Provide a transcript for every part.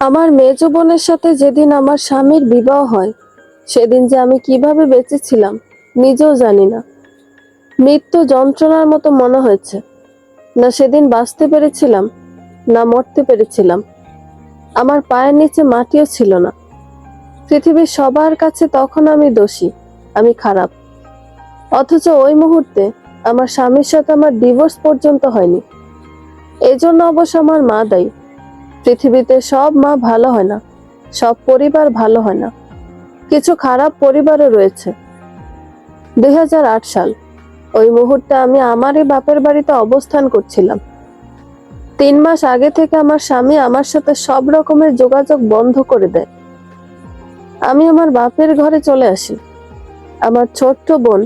আমার মেজ বোনের সাথে যেদিন আমার স্বামীর বিবাহ হয়, সেদিন যে আমি কিভাবে বেঁচেছিলাম নিজেও জানি না। মৃত্যু যন্ত্রণার মতো মনে হয়েছে। না সেদিন বাঁচতে পেরেছিলাম, না মরতে পেরেছিলাম। আমার পায়ের নিচে মাটিও ছিল না। পৃথিবীর সবার কাছে তখন আমি দোষী, আমি খারাপ। অথচ ওই মুহূর্তে আমার স্বামীর সাথে আমার ডিভোর্স পর্যন্ত হয়নি। এজন্য অবশ্য আমার মা দায়ী। পৃথিবীতে সব মা ভালো হয় না, সব পরিবার ভালো হয় না। কিছু খারাপ পরিবারও রয়েছে। 2008 সাল, ওই মুহূর্তে আমি আমারই বাপের বাড়িতে অবস্থান করছিলাম। 3 মাস আগে থেকে আমার স্বামী আমার সাথে সব রকমের যোগাযোগ বন্ধ করে দেয়। আমি আমার বাপের ঘরে চলে আসি। আমার ছোট্ট বোন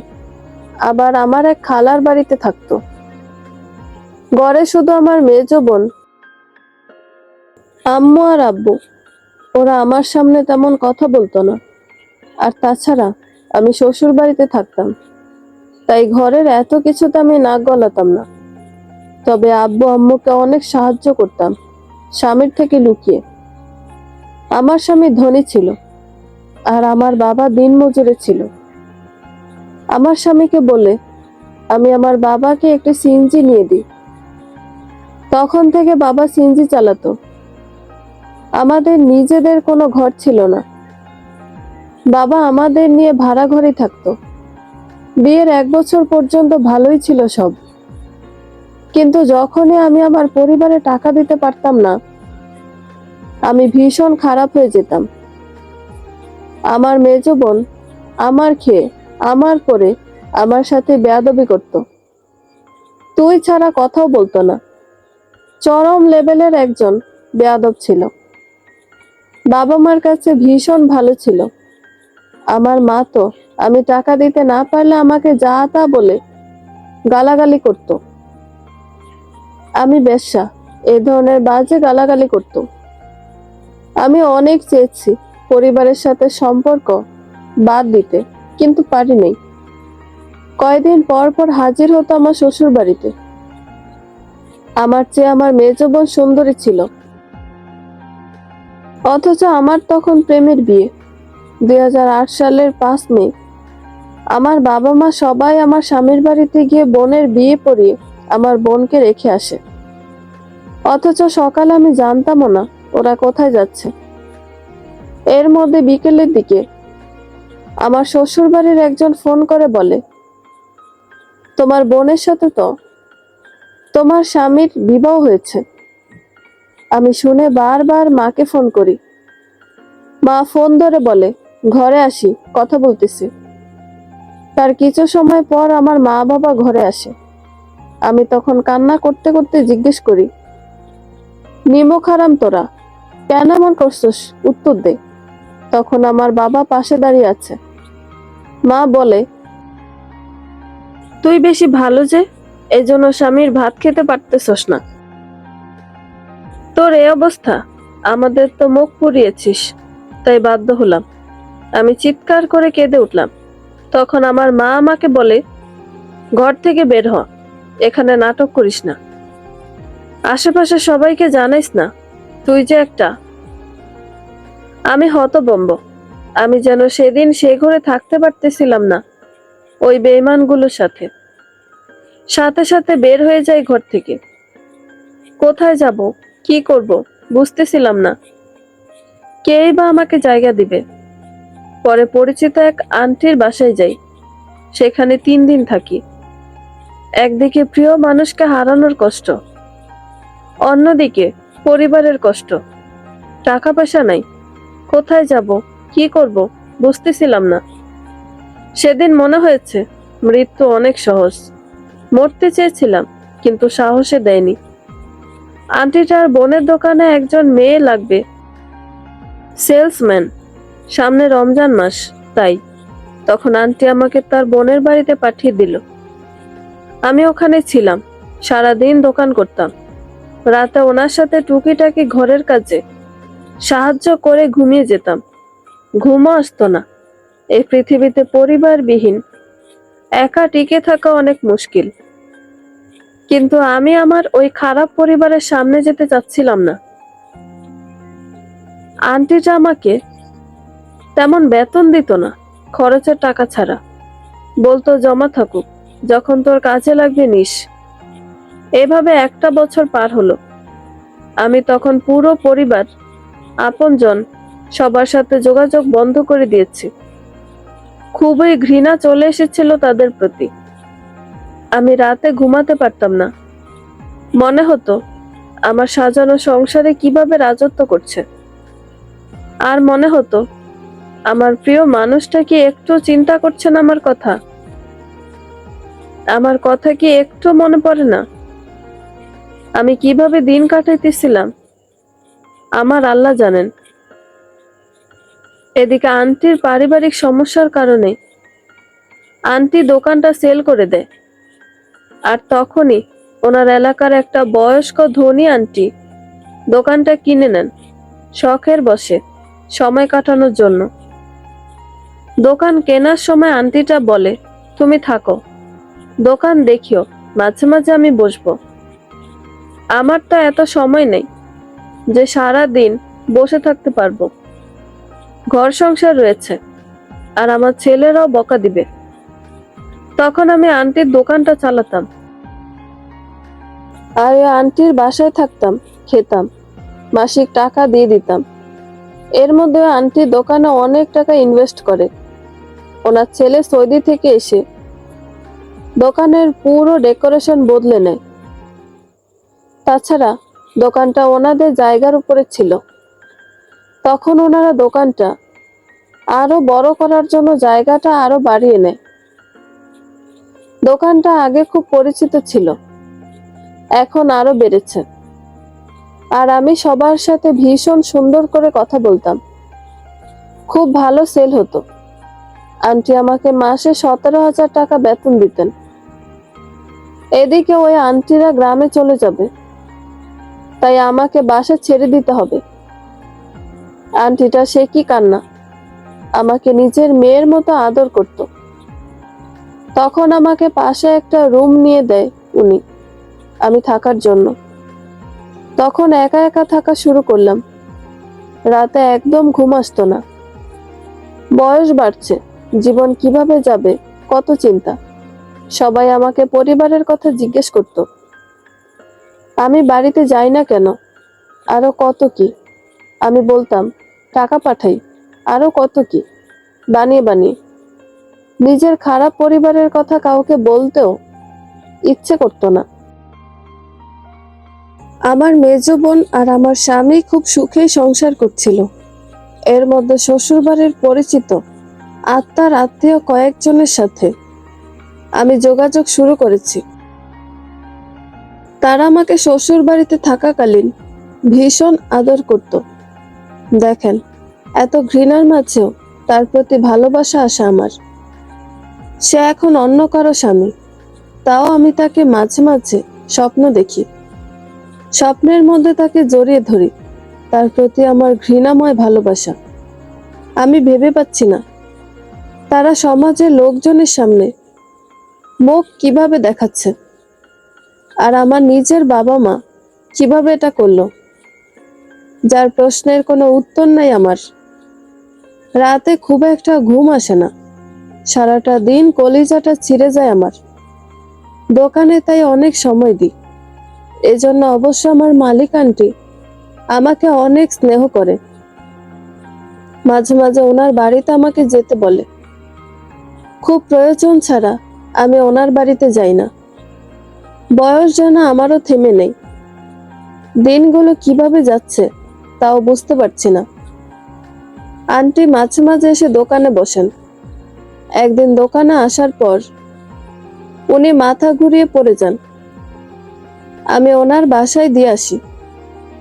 আবার আমার এক খালার বাড়িতে থাকতো। ঘরে শুধু আমার মেজ বোন, আম্মু আর আব্বু। ওরা আমার সামনে তেমন কথা বলতো না। আর তাছাড়া আমি শ্বশুর বাড়িতে থাকতাম, তাই ঘরের এত কিছুতে আমি নাক গলাতাম না। তবে আব্বু আম্মুকে অনেক সাহায্য করতাম, স্বামীর থেকে লুকিয়ে। আমার স্বামী ধনী ছিল, আর আমার বাবা দিনমজুরে ছিল। আমার স্বামীকে বলে আমি আমার বাবাকে একটি সিএনজি নিয়ে দিই। তখন থেকে বাবা সিএনজি চালাতো। আমাদের নিজেদের কোনো ঘর ছিল না। বাবা আমাদের নিয়ে ভাড়া ঘরে থাকতো। বিয়ের 1 বছর পর্যন্ত ভালোই ছিল সব। কিন্তু যখনই আমি আমার পরিবারে টাকা দিতে পারতাম না, আমি ভীষণ খারাপ হয়ে যেতাম। আমার মেজ বোন আমার খেয়ে, আমার পরে আমার সাথে বেয়াদবি করত। তুই ছাড়া কথাও বলতো না। চরম লেভেলের একজন বেয়াদব ছিল। বাবা মার কাছে ভীষণ ভালো ছিল। আমার মা তো আমি টাকা দিতে না পারলে আমাকে যা তা বলে গালাগালি করত। আমি বেশ্যা, এ ধরনের বাজে গালাগালি করত। আমি অনেক চেয়েছি পরিবারের সাথে সম্পর্ক বাদ দিতে, কিন্তু পারিনি। কয়দিন পর পর হাজির হতো আমার শ্বশুর বাড়িতে। আমার চেয়ে আমার মেজ বোন সুন্দরী ছিল, অথচ আমার তখন প্রেমের বিয়ে। 2008 সালের 5 মে আমার বাবা মা সবাই আমার স্বামীর বাড়িতে গিয়ে বোনের বিয়ে পড়িয়ে আমার বোনকে রেখে আসে। অথচ সকালে আমি জানতামও না ওরা কোথায় যাচ্ছে। এর মধ্যে বিকেলের দিকে আমার শ্বশুর বাড়ির একজন ফোন করে বলে, তোমার বোনের সাথে তো তোমার স্বামীর বিবাহ হয়েছে। আমি শুনে বারবার মাকে ফোন করি। মা ফোন ধরে বলে, ঘরে আসি, কথা বলতেছি। তার কিছু সময় পর আমার মা বাবা ঘরে আসে। আমি তখন কান্না করতে করতে জিজ্ঞেস করি, নিমক হারাম তোরা, কেন এমন করছিস, উত্তর দে। তখন আমার বাবা পাশে দাঁড়িয়ে আছে। মা বলে, তুই বেশি ভালো যে, এজন্য স্বামীর ভাত খেতে পারতেছস না। তোর এই অবস্থা, আমাদের তো মুখ পুড়িয়েছিস, তাই বাধ্য হলাম। আমি চিৎকার করে কেঁদে উঠলাম। তখন আমার মা আমাকে বলে, ঘর থেকে বের হ, এখানে নাটক করিস না। আশেপাশে সবাইকে জানাইস না তুই যে একটা। আমি হতভম্ব। আমি যেন সেদিন সে ঘরে থাকতে পারতেছিলাম না ওই বেঈমানগুলোর সাথে। সাথে সাথে বের হয়ে যাই ঘর থেকে। কোথায় যাব, কি করব বুঝতেছিলাম না। কেই বা আমাকে জায়গা দিবে। পরে পরিচিত এক আন্টির বাসায় যাই। সেখানে 3 দিন থাকি। একদিকে প্রিয় মানুষকে হারানোর কষ্ট, অন্যদিকে পরিবারের কষ্ট। টাকা পয়সা নাই, কোথায় যাব, কি করব বুঝতেছিলাম না। সেদিন মনে হয়েছে মৃত্যু অনেক সহজ। মরতে চেয়েছিলাম, কিন্তু সাহসে দেয়নি। আন্টিটার বোনের দোকানে একজন মেয়ে লাগবে, সেলসম্যান। সামনে রমজান মাস, তাই তখন আন্টি আমাকে তার বোনের বাড়িতে পাঠিয়ে দিল। আমি ওখানে ছিলাম, সারাদিন দোকান করতাম। রাতে ওনার সাথে টুকিটাকি ঘরের কাজে সাহায্য করে ঘুমিয়ে যেতাম। ঘুমও আসতো না। এই পৃথিবীতে পরিবারবিহীন একা টিকে থাকা অনেক মুশকিল। কিন্তু আমি আমার ওই খারাপ পরিবারের সামনে যেতে চাচ্ছিলাম না। আন্টিটা আমাকে তেমন বেতন দিত না, খরচের টাকা ছাড়া। বলতো জমা থাকুক, যখন তোর কাজে লাগবে নিস। এভাবে একটা বছর পার হলো। আমি তখন পুরো পরিবার, আপনজন সবার সাথে যোগাযোগ বন্ধ করে দিয়েছি। খুবই ঘৃণা চলে এসেছিল তাদের প্রতি। আমি রাতে ঘুমাতে পারতাম না। মনে হতো আমার সাজানো সংসারে কিভাবে রাজত্ব করছে। আর মনে হতো আমার প্রিয় মানুষটা কি একটু চিন্তা করছে না আমার কথা? আমার কথা কি একটু মনে পড়ে না? আমি কিভাবে দিন কাটাইতেছিলাম আমার আল্লাহ জানেন। এদিকে আন্টির পারিবারিক সমস্যার কারণে আন্টি দোকানটা সেল করে দেয়। আর তখনই ওনার এলাকার একটা বয়স্ক ধনী আন্টি দোকানটা কিনে নেন, শখের বশে, সময় কাটানোর জন্য। দোকান কেনার সময় আন্টিটা বলে, তুমি থাকো, দোকান দেখিও, মাঝে মাঝে আমি বসবো। আমার তো এত সময় নেই যে সারা দিন বসে থাকতে পারবো। ঘর সংসার রয়েছে, আর আমার ছেলেরাও বকা দিবে। তখন আমি আন্টির দোকানটা চালাতাম, আর ওই আন্টির বাসায় থাকতাম, খেতাম, মাসিক টাকা দিয়ে দিতাম। এর মধ্যে আন্টি দোকানে অনেক টাকা ইনভেস্ট করে। ওনার ছেলে সৌদি থেকে এসে দোকানের পুরো ডেকোরেশন বদলে নেয়। তাছাড়া দোকানটা ওনাদের জায়গার উপরে ছিল। তখন ওনারা দোকানটা আরো বড় করার জন্য জায়গাটা আরো বাড়িয়ে নেয়। দোকানটা আগে খুব পরিচিত ছিল, এখন আরো বেড়েছে। আর আমি সবার সাথে ভীষণ সুন্দর করে কথা বলতাম, খুব ভালো সেল হতো। আন্টি আমাকে মাসে 17,000 টাকা বেতন দিতেন। এদিকে ওই আন্টিরা গ্রামে চলে যাবে, তাই আমাকে বাসা ছেড়ে দিতে হবে। আন্টিটা সে কি কান্না, আমাকে নিজের মেয়ের মতো আদর করত। তখন আমাকে পাশে একটা রুম নিয়ে দেয় উনি, আমি থাকার জন্য। তখন একা একা থাকা শুরু করলাম। রাতে একদম ঘুম আসতো না। বয়স বাড়ছে, জীবন কিভাবে যাবে, কত চিন্তা। সবাই আমাকে পরিবারের কথা জিজ্ঞেস করত। আমি বাড়িতে যাই না কেন, আরো কত কি। আমি বলতাম টাকা পাঠাই, আরো কত কি, বানিয়ে বানিয়ে। নিজের খারাপ পরিবারের কথা কাউকে বলতেও ইচ্ছে করতো না। আমার মেজ বোন আর আমার স্বামী খুব সুখে সংসার করছিল। এর মধ্যে শ্বশুরবাড়ির পরিচিত আত্মার আত্মীয় কয়েকজনের সাথে আমি যোগাযোগ শুরু করেছি। তারা আমাকে শ্বশুর বাড়িতে থাকাকালীন ভীষণ আদর করত। দেখেন, এত ঘৃণার মাঝেও তার প্রতি ভালোবাসা আসা আমার। সে এখন অন্য কারো স্বামী, তাও আমি তাকে মাঝে মাঝে স্বপ্ন দেখি। স্বপ্নের মধ্যে তাকে জড়িয়ে ধরি। তার প্রতি আমার ঘৃণাময় ভালোবাসা। আমি ভেবে পাচ্ছি না তারা সমাজের লোকজনের সামনে মুখ কিভাবে দেখাচ্ছে, আর আমার নিজের বাবা মা কিভাবে এটা করলো, যার প্রশ্নের কোনো উত্তর নাই আমার। রাতে খুব একটা ঘুম আসে না, সারাটা দিন কলিজাটা ছিঁড়ে যায় আমার। দোকানে তাই অনেক সময় দিই। এজন্য অবশ্য আমার মালিক আন্টি আমাকে অনেক স্নেহ করে। মাঝে মাঝে ওনার বাড়িতে আমাকে যেতে বলে। খুব প্রয়োজন ছাড়া আমি ওনার বাড়িতে যাই না। বয়স যেন আমারও থেমে নেই। দিনগুলো কিভাবে যাচ্ছে তাও বুঝতে পারছি না। আন্টি মাঝে মাঝে এসে দোকানে বসেন। একদিন দোকানে আসার পর উনি মাথা ঘুরিয়ে পড়ে যান। আমি ওনার বাসায় দিয়ে আসি।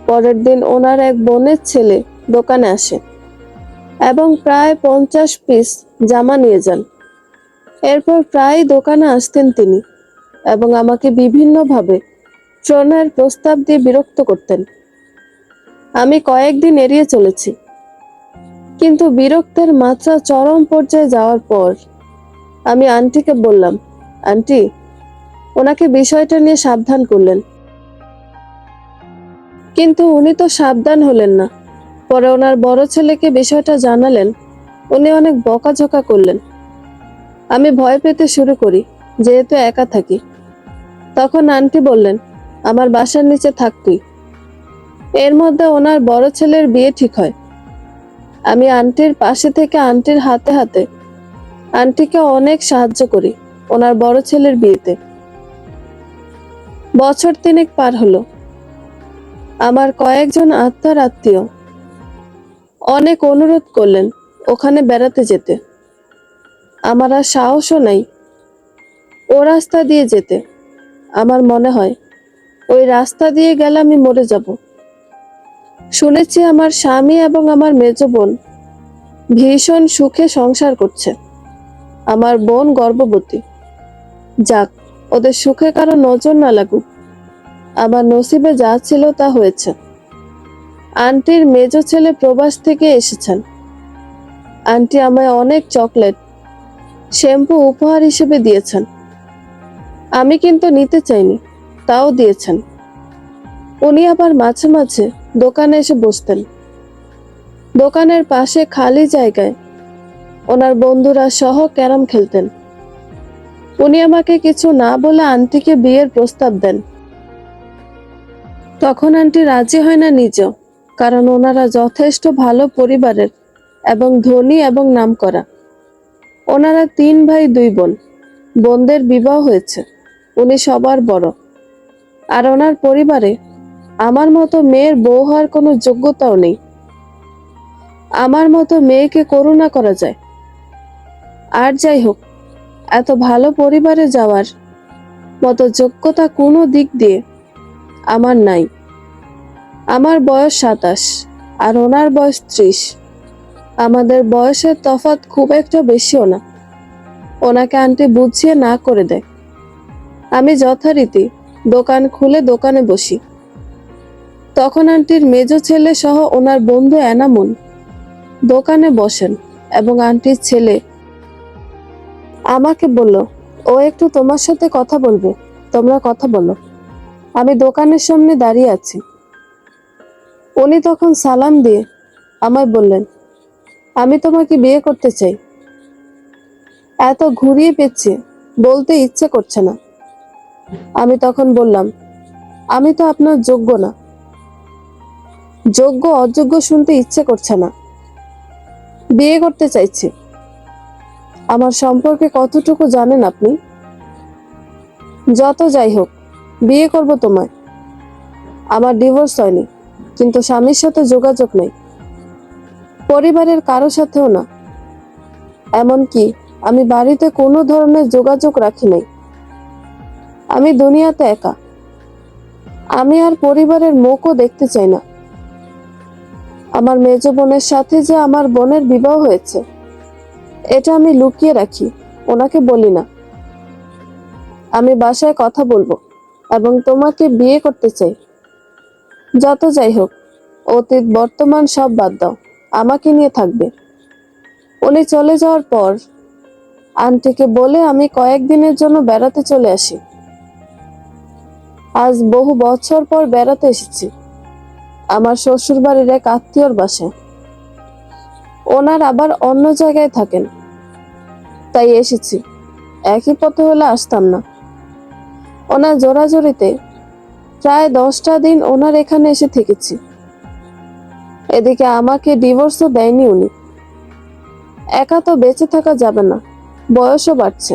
পরের দিন ওনার এক বোনের ছেলে দোকানে আসে এবং প্রায় 50 পিস জামা নিয়ে যান। এরপর প্রায় দোকানে আসতেন তিনি এবং আমাকে বিভিন্নভাবে প্রণয়ের প্রস্তাব দিয়ে বিরক্ত করতেন। আমি কয়েকদিন এড়িয়ে চলেছি, কিন্তু বিরক্তের মাত্রা চরম পর্যায়ে যাওয়ার পর আমি আন্টিকে বললাম, আন্টি, ওনাকে বিষয়টা নিয়ে সাবধান করলেন। কিন্তু উনি তো সাবধান হলেন না। পরে ওনার বড় ছেলেকে বিষয়টা জানালেন। উনি অনেক বকাঝকা করলেন। আমি ভয় পেতে শুরু করি, যেহেতু একা থাকি। তখন আন্টি বললেন, আমার বাসার নিচে থাক তুই। এর মধ্যে ওনার বড় ছেলের বিয়ে ঠিক হয়। আমি আন্টির পাশে থেকে আন্টির হাতে হাতে আন্টিকে অনেক সাহায্য করি ওনার বড় ছেলের বিয়েতে। বছর 3 পার হলো। আমার কয়েকজন আত্মীয় অনেক অনুরোধ করলেন ওখানে বেড়াতে যেতে। আমার আর সাহসও নাই ও রাস্তা দিয়ে যেতে। আমার মনে হয় ওই রাস্তা দিয়ে গেলে আমি মরে যাব। শুনেছি আমার স্বামী এবং আমার মেজ বোন ভীষণ সুখে সংসার করছে। আমার বোন গর্ভবতী। যাক, ওদের সুখে কারো নজর না লাগুক। আমার নসিবে যা ছিল তা হয়েছে। আন্টির মেজ ছেলে প্রবাস থেকে এসেছেন। আন্টি আমায় অনেক চকলেট, শ্যাম্পু উপহার হিসেবে দিয়েছেন। আমি কিন্তু নিতে চাইনি, তাও দিয়েছেন। উনি আবার মাঝে মাঝে দোকানে এসে বসতেন। দোকানের পাশে খালি জায়গায় ওনার বন্ধুরা সহ ক্যারাম খেলতেন। উনি আমাকে কিছু না বলে আন্টিকে বিয়ের প্রস্তাব দেন। তখন আন্টি রাজি হয় না নিজেও, কারণ ওনারা যথেষ্ট ভালো পরিবারের এবং ধনী এবং নামকরা। ওনারা 3 ভাই 2 বোন। বোনদের বিবাহ হয়েছে। উনি সবার বড়। আর ওনার পরিবারে আমার মতো মেয়ের বউ হওয়ার কোনো যোগ্যতাও নেই। আমার মতো মেয়েকে করুণা করা যায়। আর যাই হোক, এত ভালো পরিবারে যাওয়ার মতো যোগ্যতা কোনো দিক দিয়ে আমার নাই। আমার বয়স 27 আর ওনার বয়স 30। আমাদের বয়সের তফাৎ খুব একটা বেশিও না। ওনাকে আন্টি বুঝিয়ে না করে দেয়। আমি যথারীতি দোকান খুলে দোকানে বসি। তখন আন্টির মেজ ছেলে সহ ওনার বন্ধু এনামুন দোকানে বসেন এবং আন্টির ছেলে আমাকে বলল, ও একটু তোমার সাথে কথা বলবে, তোমরা কথা বলো। আমি দোকানের সামনে দাঁড়িয়ে আছি। উনি তখন সালাম দিয়ে আমায় বললেন, আমি তোমাকে বিয়ে করতে চাই। এত ঘুরিয়ে পেঁচিয়ে বলতে ইচ্ছে করছে না। আমি তখন বললাম, আমি তো আপনার যোগ্য না। যোগ্য অযোগ্য শুনতে ইচ্ছে করছে না। বিয়ে করতে চাইছি। আমার সম্পর্কে কতটুকু জানেন আপনি? যত যাই হোক, বিয়ে করব তোমায়। আমার ডিভোর্স হয়নি, কিন্তু স্বামীর সাথে যোগাযোগ নেই। পরিবারের কারো সাথেও না। এমনকি আমি বাড়িতে কোনো ধরনের যোগাযোগ রাখি নাই। আমি দুনিয়াতে একা। আমি আর পরিবারের মুখও দেখতে চাই না। আমার মেজ বোনের সাথে যে আমার বোনের বিবাহ হয়েছে, এটা আমি লুকিয়ে রাখি, ওনাকে বলি না। আমি বাসায় কথা বলবো এবং তোমাকে বিয়ে করতে চাই। যত যাই হোক, অতীত বর্তমান সব বাদ দাও, আমাকে নিয়ে থাকবে। উনি চলে যাওয়ার পর আন্টিকে বলে আমি কয়েকদিনের জন্য বেড়াতে চলে আসি। আজ বহু বছর পর বেড়াতে এসেছি আমার শ্বশুর বাড়ির এক আত্মীয়র বাসায়। ওনার আবার অন্য জায়গায় থাকেন, তাই এসেছি। একই পথে হলে আসতাম না। ওনার জোরাজোরিতে প্রায় 10টা দিন ওনার এখানে এসে থেকেছি। এদিকে আমাকে ডিভোর্সও দেয়নি উনি। একা তো বেঁচে থাকা যাবে না, বয়সও বাড়ছে।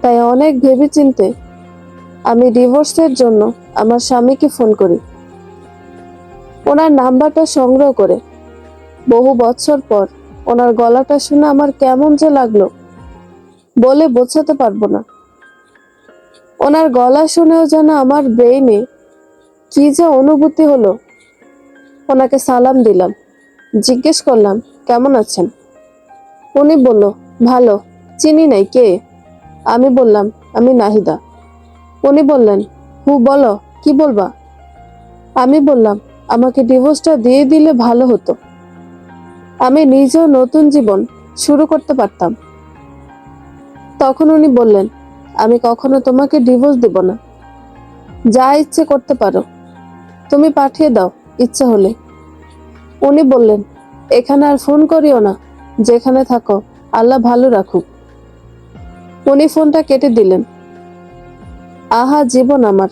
তাই অনেক ভেবেচিন্তে আমি ডিভোর্সের জন্য আমার স্বামীকে ফোন করি। ওনার নাম্বারটা সংগ্রহ করে বহু বছর পর ওনার গলাটা শুনে আমার কেমন যে লাগলো বলে বোঝাতে পারবো না। ওনার গলা শুনেও যেন আমার ব্রেইনে কি যে অনুভূতি হলো। ওনাকে সালাম দিলাম, জিজ্ঞেস করলাম কেমন আছেন। উনি বলল, ভালো। চিনি নাই, কে? আমি বললাম, আমি নাহিদা। উনি বললেন, বলো, কি বলবা? আমি বললাম, আমাকে ডিভোর্সটা দিয়ে দিলে ভালো হতো। আমি নিজেও নতুন জীবন শুরু করতে পারতাম। তখন উনি বললেন, আমি কখনো তোমাকে ডিভোর্স দেব না। যা ইচ্ছে করতে পারো, তুমি পাঠিয়ে দাও ইচ্ছে হলে। উনি বললেন, এখানে আর ফোন করিও না, যেখানে থাকো আল্লাহ ভালো রাখুক। উনি ফোনটা কেটে দিলেন। আহা জীবন আমার,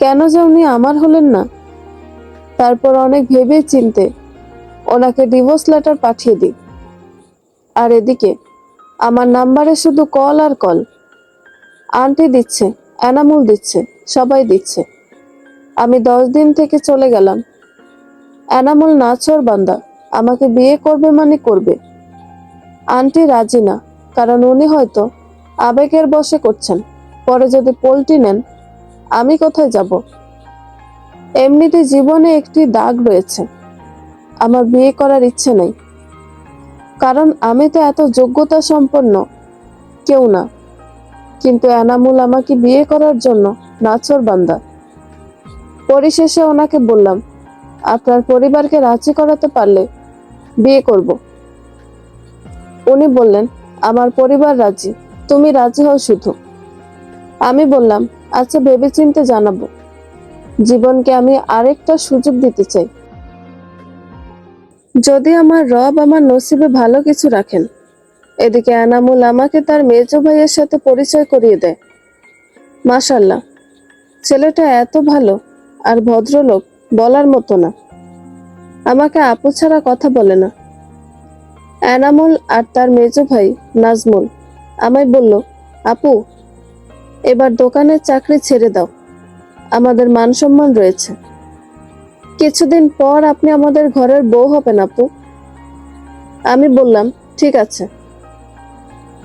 কেন যে উনি আমার হলেন না। তারপর অনেক ভেবে চিনতে ওনাকে ডিভোর্স লেটার পাঠিয়ে দিই। আর এদিকে আমার নাম্বারে শুধু কল আর কল। আন্টি দিচ্ছে, এনামুল দিচ্ছে, সবাই দিচ্ছে। আমি 10 দিন থেকে চলে গেলাম। এনামুল নাছোড় বান্দা, আমাকে বিয়ে করবে মানে করবে। আন্টি রাজি না, কারণ উনি হয়তো আবেগের বশে করছেন। পরে যদি পল্টি নেন, আমি কোথায় যাব? এমনিতে জীবনে একটি দাগ রয়েছে, আমার বিয়ে করার ইচ্ছে নেই, কারণ আমি তো এত যোগ্যতা সম্পন্ন কেউ না। কিন্তু এনামুল আমাকে বিয়ে করার জন্য নাছোড় বান্দা। পরিশেষে ওনাকে বললাম, আপনার পরিবারকে রাজি করাতে পারলে বিয়ে করব। উনি বললেন, আমার পরিবার রাজি, তুমি রাজি হও শুধু। আমি বললাম, আচ্ছা ভেবেচিন্তে জানাবো। জীবনকে আমি আরেকটা সুযোগ দিতে চাই। যদি আমার রব আমার নসিবে ভালো কিছু রাখেন। এদিকে এনামুল আমাকে তার মেজো ভাইয়ের সাথে পরিচয় করিয়ে দেয়। মাশাআল্লাহ, ছেলেটা এত ভালো আর ভদ্রলোক, বলার মতো না। আমাকে আপু ছাড়া কথা বলে না। এনামুল আর তার মেজো ভাই নাজমুল আমায় বলল, আপু, এবার দোকানের চাকরি ছেড়ে দাও, আমাদের মান সম্মান রয়েছে। কিছুদিন পর আপনি আমাদের ঘরের বউ হবেন আপু। আমি বললাম, ঠিক আছে।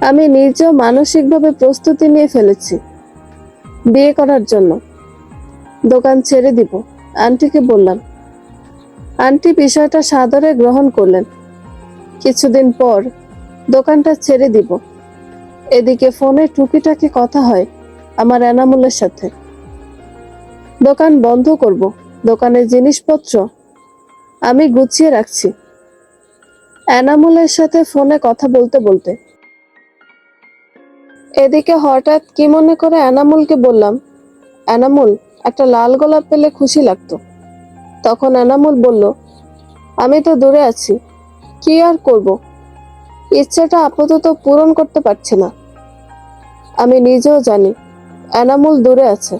আমি নিজেও মানসিকভাবে প্রস্তুতি নিয়ে ফেলেছি বিয়ে করার জন্য। দোকান ছেড়ে দিব, আন্টিকে বললাম। আন্টি বিষয়টা সাদরে গ্রহণ করলেন। কিছুদিন পর দোকানটা ছেড়ে দিব। এদিকে ফোনে টুকিটাকি কথা হয় আমার এনামুলের সাথে। দোকান বন্ধ করব, দোকানের জিনিসপত্র আমি গুছিয়ে রাখছি। এনামুলের সাথে ফোনে কথা বলতে বলতে এদিকে হঠাৎ কি মনে করে এনামুলকে বললাম, এনামুল, একটা লাল গোলাপ পেলে খুশি লাগতো। তখন এনামুল বলল, আমি তো দূরে আছি, কি আর করব, ইচ্ছেটা আপাতত পূরণ করতে পারছি না। আমি নিজেও জানি এনামুল দূরে আছে।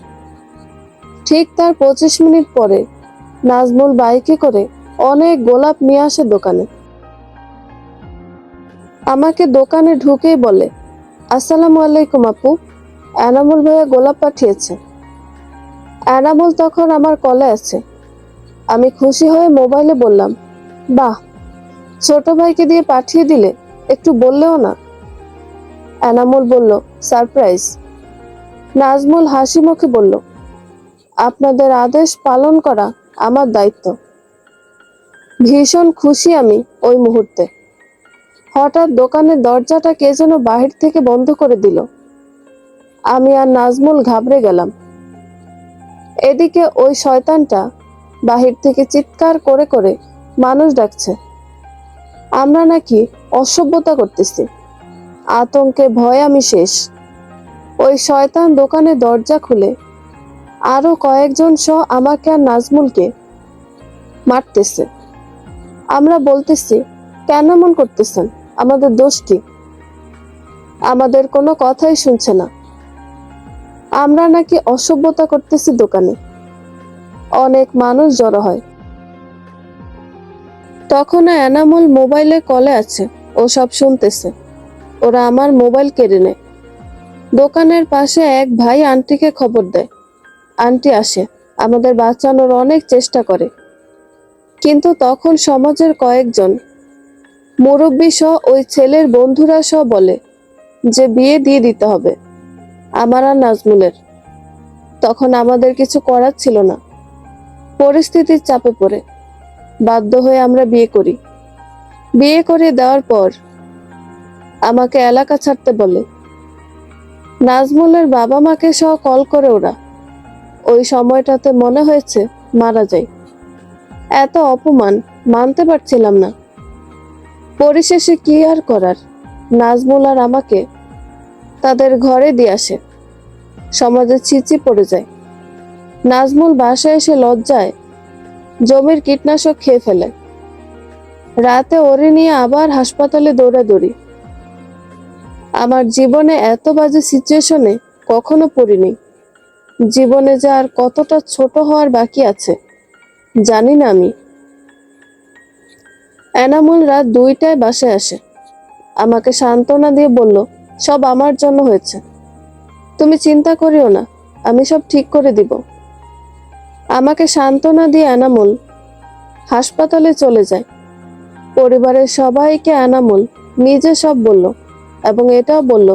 ঠিক তার 25 মিনিট পরে নাজমুল বাইকে করে অনেক গোলাপ নিয়ে আসে দোকানে। আমাকে দোকানে ঢুকেই বলে, আসসালামু আলাইকুম আপু, এনামুল ভাইয়া গোলাপ পাঠিয়েছে। এনামুল তখন আমার কলে আছে। আমি খুশি হয়ে মোবাইলে বললাম, বাহ, ছোট ভাইকে দিয়ে পাঠিয়ে দিলে, একটু বললেও না। এনামুল বলল, সারপ্রাইজ। নাজমুল হাসি মুখে বলল, আপনাদের আদেশ পালন করা আমার দায়িত্ব। ভীষণ খুশি আমি ওই মুহূর্তে। হঠাৎ দোকানের দরজাটা কে যেন বাহির থেকে বন্ধ করে দিল। আমি আর নাজমুল ঘাবড়ে গেলাম। এদিকে ওই শয়তানটা বাহির থেকে চিৎকার করে করে মানুষ ডাকছে, আমরা নাকি অসভ্যতা করতেছি। আতঙ্কে ভয়ে আমি শেষ। ওই শয়তান দোকানের দরজা খুলে আরো কয়েকজন সহ আমাকে আর নাজমুলকে মারতেছে। আমরা বলতেছি, কেন এমন করতেছেন, আমাদের দোষ কি? আমাদের কোনো কথাই শুনছে না। আমরা নাকি অসভ্যতা করতেছি দোকানে। অনেক মানুষ জড়ো হয়। তখন এনামুল মোবাইলে কলে আছে, ও সব শুনতেছে। ওরা আমার মোবাইল কেড়ে নেয়। দোকানের পাশে এক ভাই আন্টিকে খবর দেয়। আন্টি আসে, আমাদের বাঁচানোর অনেক চেষ্টা করে। কিন্তু তখন সমাজের কয়েকজন মুরব্বী সহ ওই ছেলের বন্ধুরা সহ বলে যে বিয়ে দিয়ে দিতে হবে আমার আর নাজমুলের। তখন আমাদের কিছু করার ছিল না। পরিস্থিতির চাপে পড়ে বাধ্য হয়ে আমরা বিয়ে করি। বিয়ে করে দেওয়ার পর আমাকে এলাকা ছাড়তে বলে। নাজমুলের বাবা মাকে সহ কল করে ওরা। ওই সময়টাতে মনে হয়েছে মারা যায়। এত অপমান মানতে পারছিলাম না। পরিশেষে কি আর করার, নাজমুল আর আমাকে তাদের ঘরে দিয়ে আসে। সমাজে ছিচি পড়ে যায়। নাজমুল বাসায় এসে লজ্জায় জমির কীটনাশক খেয়ে ফেলে। রাতে ওরে নিয়ে আবার হাসপাতালে দৌড়াদৌড়ি। আমার জীবনে এত বাজে সিচুয়েশনে কখনো পড়িনি। জীবনে যে আর কতটা ছোট হওয়ার বাকি আছে জানি না আমি। এনামুল রাত 2টায় বাসায় আসে, আমাকে সান্ত্বনা দিয়ে বলল, সব আমার জন্য হয়েছে, তুমি চিন্তা করিও না, আমি সব ঠিক করে দিব। আমাকে সান্ত্বনা দিয়ে এনামুল হাসপাতালে চলে যায়। পরিবারের সবাইকে এনামুল নিজে সব বলল এবং এটাও বলল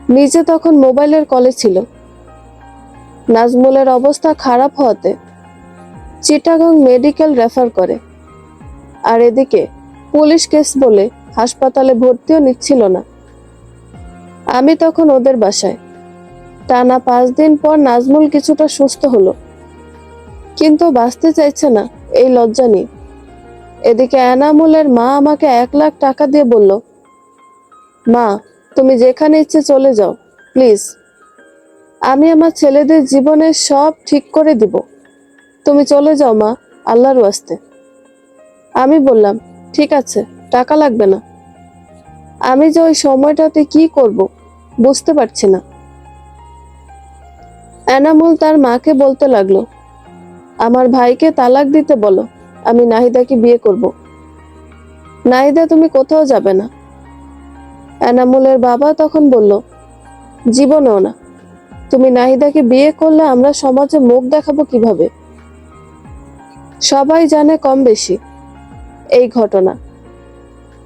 নিজে তখন মোবাইলের কলে ছিল। নাজমুলের অবস্থা খারাপ হওয়াতে চিটাগং মেডিকেল রেফার করে। আর এদিকে পুলিশ কেস বলে হাসপাতালে ভর্তিও নিচ্ছিল না। আমি তখন ওদের বাসায়। টানা 5 দিন পর নাজমুল কিছুটা সুস্থ হলো, কিন্তু বাঁচতে চাইছে না এই লজ্জা নিয়ে। এদিকে এনামুলের মা আমাকে 1 লাখ টাকা দিয়ে বলল, মা তুমি যেখানে ইচ্ছে চলে যাও প্লিজ, আমি আমার ছেলেদের জীবনে সব ঠিক করে দিব, তুমি চলে যাও মা, আল্লাহর ওয়াস্তে। আমি বললাম ঠিক আছে, টাকা লাগবে না। আমি যে ওই সময়টাতে কি করব বুঝতে পারছি না। এনামুল তার মাকে বলতে লাগলো, আমার ভাইকে তালাক দিতে বলো, আমি নাহিদাকে বিয়ে করব। নাহিদা তুমি কোথাও যাবে না। এনামুলের বাবা তখন বলল, জীবনেও না, তুমি নাহিদাকে বিয়ে করলে আমরা সমাজে মুখ দেখাবো কিভাবে? সবাই জানে কম বেশি এই ঘটনা।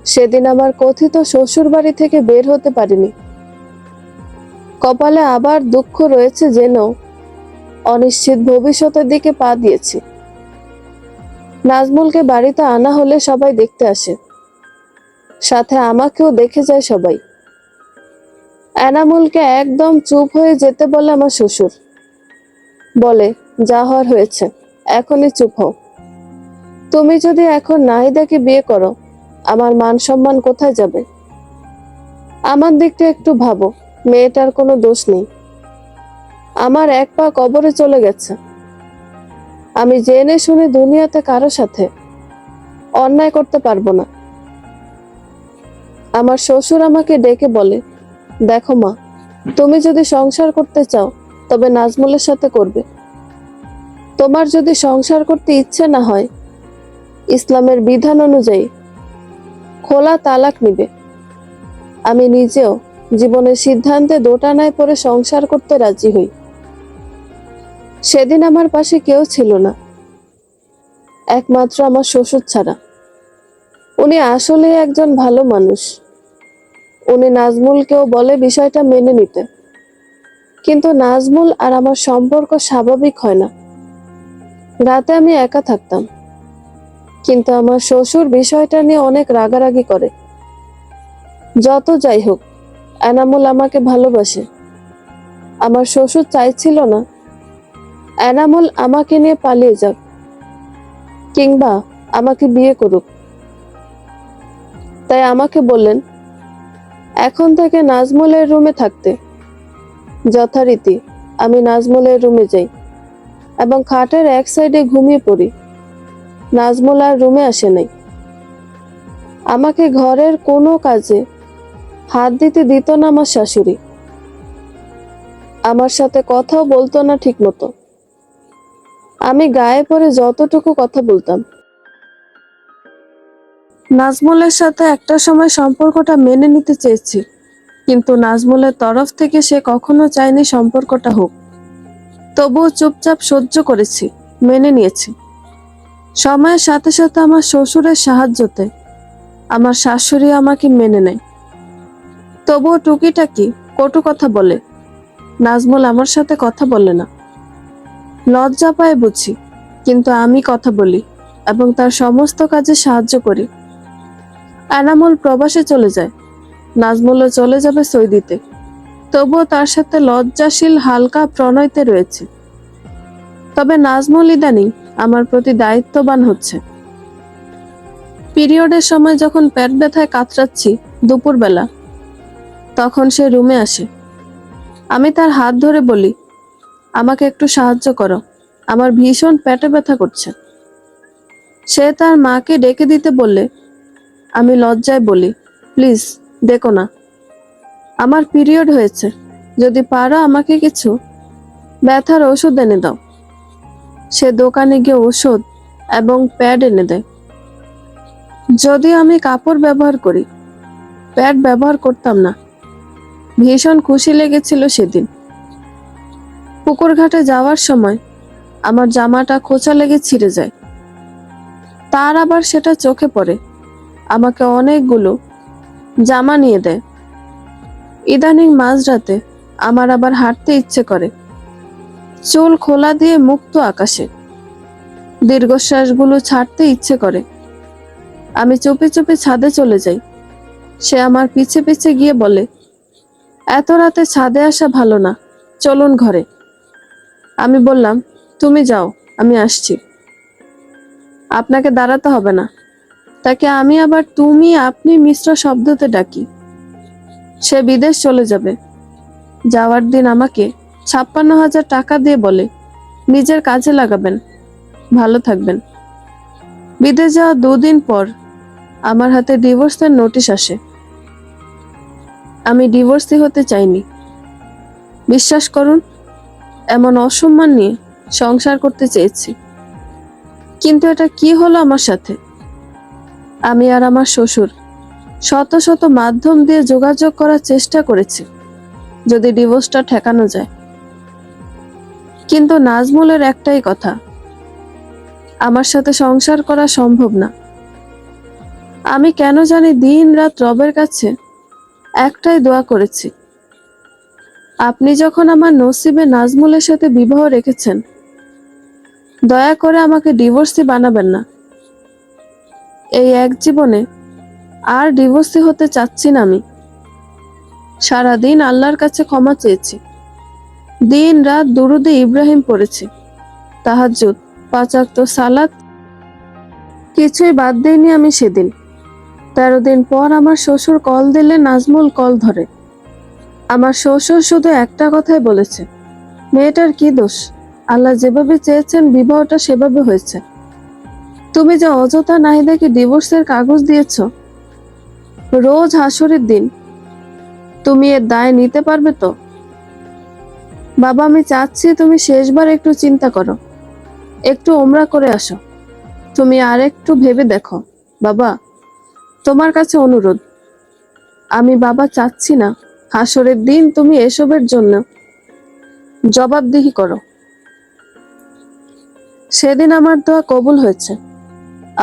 সেদিন আমার কথিত শ্বশুর বাড়ি থেকে বের হতে পারিনি। কপালে আবার দুঃখ রয়েছে জেনেও অনিশ্চিত ভবিষ্যতের দিকে পা দিয়েছি। নাজমুলকে বাড়িতে আনা হলে সবাই দেখতে আসে, সাথে আমাকেও দেখে যায় সবাই। এনামুলকে একদম চুপ হয়ে যেতে বলে আমার শ্বশুর, বলে যা হওয়ার হয়েছে, এখনই চুপ হও। তুমি যদি এখন নাহিদাকে বিয়ে করো, আমার মান সম্মান কোথায় যাবে? আমার দিকটা একটু ভাবো, মেয়েটার কোনো দোষ নেই। আমার 1 পা কবরে চলে গেছে। আমি জেনে শুনে দুনিয়াতে কারো সাথে অন্যায় করতে পারবো না। আমার শ্বশুর আমাকে ডেকে বলে, দেখো মা, তুমি যদি সংসার করতে চাও তবে নাজমুলের সাথে করবে। তোমার যদি সংসার করতে ইচ্ছে না হয়, ইসলামের বিধান অনুযায়ী খোলা তালাক নিবে। আমি নিজেও জীবনের সিদ্ধান্তে দোটানায় পড়ে সংসার করতে রাজি হই। সেদিন আমার পাশে কেউ ছিল না, একমাত্র আমার শ্বশুর ছাড়া। উনি আসলে একজন ভালো মানুষ। উনি নাজমুলকেও বলে বিষয়টা মেনে নিতে, কিন্তু নাজমুল আর আমার সম্পর্ক স্বাভাবিক হয় না। রাতে আমি একা থাকতাম, কিন্তু আমার শ্বশুর বিষয়টা নিয়ে অনেক রাগারাগি করে। যত যাই হোক, এনামুল আমাকে ভালোবাসে। আমার শ্বশুর চাইছিল না এনামুল আমাকে নিয়ে পালিয়ে যাক কিংবা আমাকে বিয়ে করুক। তাই আমাকে বললেন এখন থেকে নাজমুলের রুমে থাকতে। যথারীতি আমি নাজমুলের রুমে যাই এবং খাটের এক সাইডে ঘুমিয়ে পড়ি। নাজমুল আর রুমে আসে নাই। আমাকে ঘরের কোনো কাজে হাত দিতে দিত না আমার শাশুড়ি। আমার সাথে কথাও বলতো না ঠিক মতো। আমি গায়ে পড়ে যতটুকু কথা বলতাম। নাজমুলের সাথে একটা সময় সম্পর্কটা মেনে নিতে চেয়েছি, কিন্তু নাজমুলের তরফ থেকে সে কখনো চায়নি সম্পর্কটা হোক। তবুও চুপচাপ সহ্য করেছি, মেনে নিয়েছি। সময়ের সাথে সাথে আমার শ্বশুরের সাহায্যতে আমার শাশুড়ি আমাকে মেনে নেয়। তবুও টুকিটাকি কটু কথা বলে। নাজমুল আমার সাথে কথা বলে না, লজ্জা পায় বুঝি, কিন্তু আমি কথা বলি এবং তার সমস্ত কাজে সাহায্য করি। এনামুল প্রবাসে চলে যায়, নাজমুলও চলে যাবে সৌদিতে। তবুও তার সাথে লজ্জাশীল হালকা প্রণয়তে রয়েছে। তবে নাজমুল ইদানিং আমার প্রতি দায়িত্ববান হচ্ছে। পিরিয়ডের সময় যখন পেট ব্যথায় কাতরাচ্ছি দুপুরবেলা, তখন সে রুমে আসে। আমি তার হাত ধরে বলি, আমাকে একটু সাহায্য করো, আমার ভীষণ পেটে ব্যথা করছে। সে তার মাকে ডেকে দিতে বললে আমি লজ্জায় বলি, প্লিজ ডেকো না, আমার পিরিয়ড হয়েছে, যদি পারো আমাকে কিছু ব্যথার ওষুধ এনে দাও। সে দোকানে গিয়ে ওষুধ এবং প্যাড এনে দেয়। যদিও আমি কাপড় ব্যবহার করি, প্যাড ব্যবহার করতাম না। ভীষণ খুশি লেগেছিল সেদিন। পুকুর ঘাটে যাওয়ার সময় আমার জামাটা খোঁচা লেগে ছিঁড়ে যায়। তার আবার সেটা চোখে পড়ে, আমাকে অনেকগুলো জামা নিয়ে দেয়। ইদানিং মাঝরাতে আমার আবার হাঁটতে ইচ্ছে করে, চুল খোলা দিয়ে মুক্ত আকাশে, দীর্ঘশ্বাসগুলো ছাড়তে ইচ্ছে করে। আমি চুপি চুপি ছাদে চলে যাই। সে আমার পিছে পিছে গিয়ে বলে, এত রাতে ছাদে আসা ভালো না, চলুন ঘরে। আমি বললাম, তুমি যাও, আমি আসছি। আপনাকে দাঁড়াতে হবে না। তাকে আমি আবার তুমি আপনি মিশ্র শব্দতে ডাকি। সে বিদেশ চলে যাবে। যাওয়ার দিন আমাকে 56,000 টাকা দিয়ে বলে, নিজের কাজে লাগাবেন, ভালো থাকবেন। বিদেশ যাওয়া 2 দিন পর আমার হাতে ডিভোর্সের নোটিশ আসে। আমি ডিভোর্সি হতে চাইনি। বিশ্বাস করুন, এমন অসম্মান নিয়ে সংসার করতে চেয়েছি। কিন্তু এটা কি হলো আমার সাথে? আমি আর আমার শ্বশুর শত শত মাধ্যম দিয়ে যোগাযোগ করার চেষ্টা করেছি, যদি ডিভোর্সটা ঠেকানো যায়। কিন্তু নাজমুলের একটাই কথা, আমার সাথে সংসার করা সম্ভব না। আমি কেন জানি দিন রাত রবের কাছে একটাই দোয়া করেছি, আপনি যখন আমার নসিবে নাজমুলের সাথে বিবাহ রেখেছেন, দয়া করে আমাকে ডিভোর্সি বানাবেন না। এই এক জীবনে আর ডিভোর্সি হতে চাচ্ছি না আমি। সারাদিন আল্লাহর কাছে ক্ষমা চেয়েছি, দিন রাত দুরুদে ইব্রাহিম পড়েছি, তাহাজ্জুদ, 5 ওয়াক্ত সালাত, কিছুই বাদ দেইনি আমি সেদিন। 13 দিন পর আমার শ্বশুর কল দিলে নাজমুল কল ধরে। আমার শ্বশুর শুধু একটা কথাই বলেছে, মেয়েটার কি দোষ, আল্লাহ যেভাবে চেয়েছেন বিবাহটা সেভাবে হয়েছে। তুমি যে অযথা নাহিদাকে ডিভোর্সের কাগজ দিয়েছ, রোজ হাসরের দিন তুমি এর দায় নিতে পারবে তো? বাবা, আমি চাচ্ছি তুমি শেষবার একটু চিন্তা করো, একটু ওমরা করে আসো। তুমি আর একটু ভেবে দেখো বাবা, তোমার কাছে অনুরোধ। আমি বাবা চাচ্ছি না হাসরের দিন তুমি এসবের জন্য জবাবদিহি করো। সেদিন আমার দোয়া কবুল হয়েছে।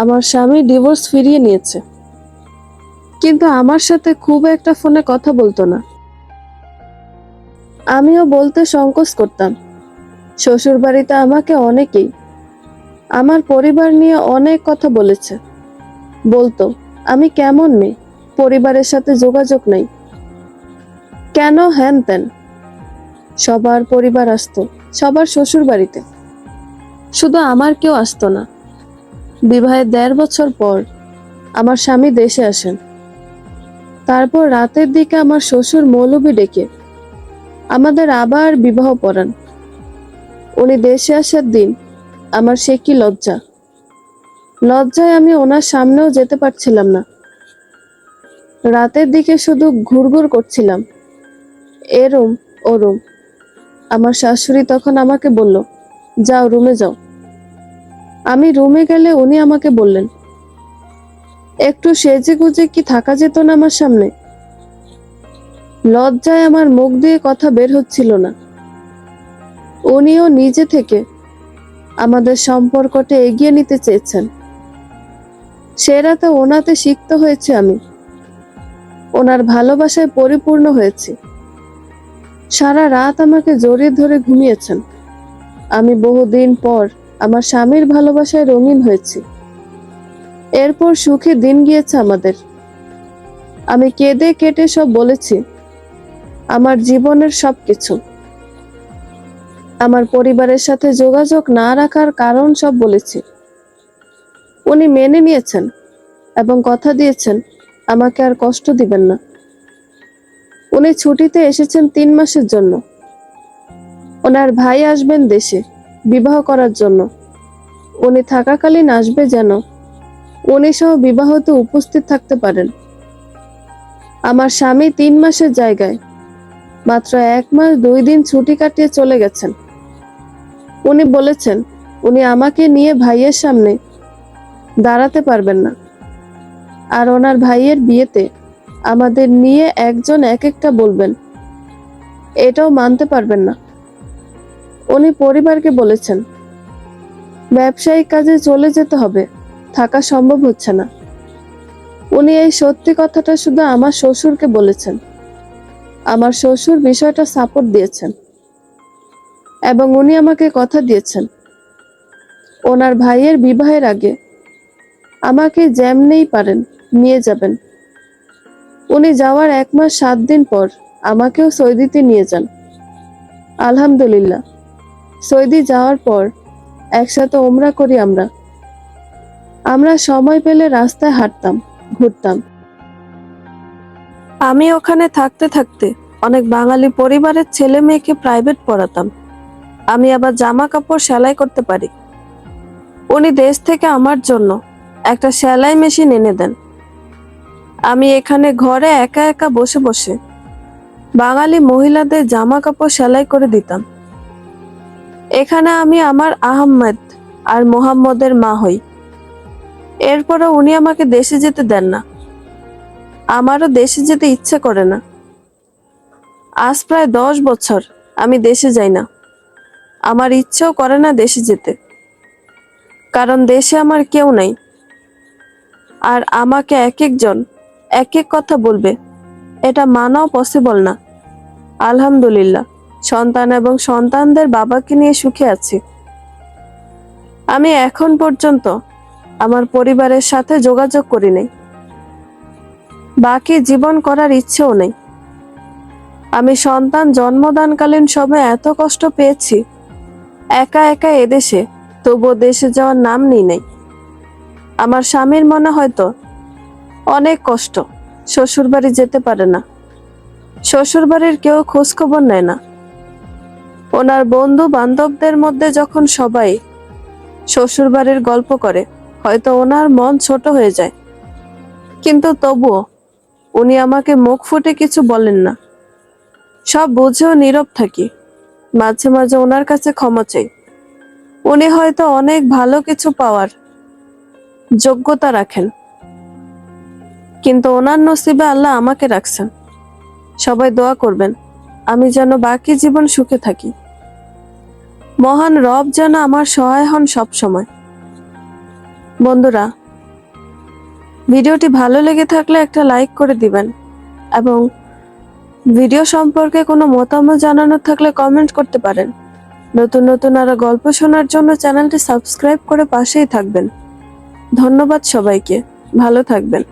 আমার স্বামী ডিভোর্স ফিরিয়ে নিয়েছে, কিন্তু আমার সাথে খুব একটা ফোনে কথা বলতো না। আমিও বলতে সংকোচ করতাম। শ্বশুর বাড়িতে আমাকে অনেকেই আমার পরিবার নিয়ে অনেক কথা বলেছে। বলতো আমি কেমন মেয়ে, পরিবারের সাথে যোগাযোগ নাই, কেন হ্যান ত্যান। সবার পরিবার আসতো, সবার শ্বশুর বাড়িতে, শুধু আমার কেউ আসতো না। বিবাহের 1.5 বছর পর আমার স্বামী দেশে আসেন। তারপর রাতের দিকে আমার শ্বশুর মৌলবি ডেকে আমাদের আবার বিবাহ পড়ান। উনি দেশে আসার দিন আমার সে কি লজ্জা, লজ্জায় আমি ওনার সামনেও যেতে পারছিলাম না। রাতের দিকে শুধু ঘুরঘুর করছিলাম, এ রুম ও রুম। আমার শাশুড়ি তখন আমাকে বলল, যাও রুমে যাও। আমি রুমে গেলে উনি আমাকে বললেন, একটু সেজে গুজে কি থাকা যেত না আমার সামনে? লজ্জায় আমার মুখ দিয়ে কথা বের হচ্ছিল না। উনিও নিজে থেকে আমাদের সম্পর্কটা এগিয়ে নিতে চেয়েছেন। সে রাতে ওনাতে সিক্ত হয়েছে আমি, ওনার ভালোবাসায় পরিপূর্ণ হয়েছি। সারা রাত আমাকে জড়িয়ে ধরে ঘুমিয়েছেন। আমি বহুদিন পর আমার স্বামীর ভালোবাসায় রঙিন হয়েছি। এরপর সুখে দিন গিয়েছে আমাদের। আমি কেঁদে কেটে সব বলেছি, আমার জীবনের সবকিছু, আমার পরিবারের সাথে যোগাযোগ না রাখার কারণ সব বলেছি। উনি মেনে নিয়েছেন এবং কথা দিয়েছেন আমাকে আর কষ্ট দিবেন না। উনি ছুটিতে এসেছেন 3 মাসের জন্য। ওনার ভাই আসবেন দেশে বিবাহ করার জন্য। উনি থাকাকালীন আসবে যেন উনি সহ বিবাহতে উপস্থিত থাকতে পারেন। আমার স্বামী 3 মাসের জায়গায় মাত্র 1 মাস 2 দিন ছুটি কাটিয়ে চলে গেছেন। উনি বলেছেন উনি আমাকে নিয়ে ভাইয়ের সামনে দাঁড়াতে পারবেন না, আর ওনার ভাইয়ের বিয়েতে আমাদের নিয়ে একজন এক একটা বলবেন, এটাও মানতে পারবেন না। উনি পরিবারকে বলেছেন ব্যবসায়িক কাজে চলে যেতে হবে, থাকা সম্ভব হচ্ছে না। উনি এই সত্যি কথাটা শুধু আমার শ্বশুরকে বলেছেন। আমার শ্বশুর বিষয়টা সাপোর্ট দিয়েছেন এবং উনি আমাকে কথা দিয়েছেন ওনার ভাইয়ের বিবাহের আগে আমাকে যেমনেই পারেন নিয়ে যাবেন। উনি যাওয়ার 1 মাস 7 দিন পর আমাকেও সৌদিতে নিয়ে যান। আলহামদুলিল্লাহ, সৌদি যাওয়ার পর একসাথে ওমরা করি আমরা সময় পেলে রাস্তায় হাঁটতাম, ঘুরতাম। আমি ওখানে থাকতে থাকতে অনেক বাঙালি পরিবারের ছেলে মেয়েকে প্রাইভেট পড়াতাম। আমি আবার জামা কাপড় সেলাই করতে পারি। উনি দেশ থেকে আমার জন্য একটা সেলাই মেশিন এনে দেন। আমি এখানে ঘরে একা একা বসে বসে বাঙালি মহিলাদের জামা কাপড় সেলাই করে দিতাম। এখানে আমি আমার আহমেদ আর মোহাম্মদের মা হই। এরপরও উনি আমাকে দেশে যেতে দেন না। আমারও দেশে যেতে ইচ্ছে করে না। আজ প্রায় 10 বছর আমি দেশে যাই না। আমার ইচ্ছেও করে না দেশে যেতে, কারণ দেশে আমার কেউ নাই। আর আমাকে এক একজন এক এক কথা বলবে, এটা মানাও পসিবল না। আলহামদুলিল্লাহ, সন্তান এবং সন্তানদের বাবাকে নিয়ে সুখে আছি। আমি এখন পর্যন্ত আমার পরিবারের সাথে যোগাযোগ করি নাই, বাকি জীবন করার ইচ্ছেও নেই। আমি সন্তান জন্মদানকালীন সময় এত কষ্ট পেয়েছি একা একা এদেশে, তবুও দেশে যাওয়ার নাম নিই নাই। আমার স্বামীর মনে হয়তো অনেক কষ্ট, শ্বশুরবাড়ি যেতে পারে না। শ্বশুরবাড়ির কেউ খোঁজ খবর নেয় না। ওনার বন্ধু বান্ধবদের মধ্যে যখন সবাই শ্বশুরবাড়ির গল্প করে, হয়তো ওনার মন ছোট হয়ে যায়, কিন্তু তবুও উনি আমাকে মুখ ফুটে কিছু বলেন না। সব বুঝেও নীরব থাকি। মাঝে মাঝে ওনার কাছে ক্ষমা চাই। উনি হয়তো অনেক ভালো কিছু পাওয়ার যোগ্যতা রাখেন, কিন্তু ওনার নসিবে আল্লাহ আমাকে রাখছেন। সবাই দোয়া করবেন আমি যেন বাকি জীবন সুখে থাকি। মহান রব যেন আমার সহায় হন সব সময়। বন্ধুরা, ভিডিওটি ভালো লেগে থাকলে একটা লাইক করে দিবেন এবং ভিডিও সম্পর্কে কোনো মতামত জানানোর থাকলে কমেন্ট করতে পারেন। নতুন নতুন আরো গল্প শোনার জন্য চ্যানেলটি সাবস্ক্রাইব করে পাশেই থাকবেন। ধন্যবাদ সবাইকে, ভালো থাকবেন।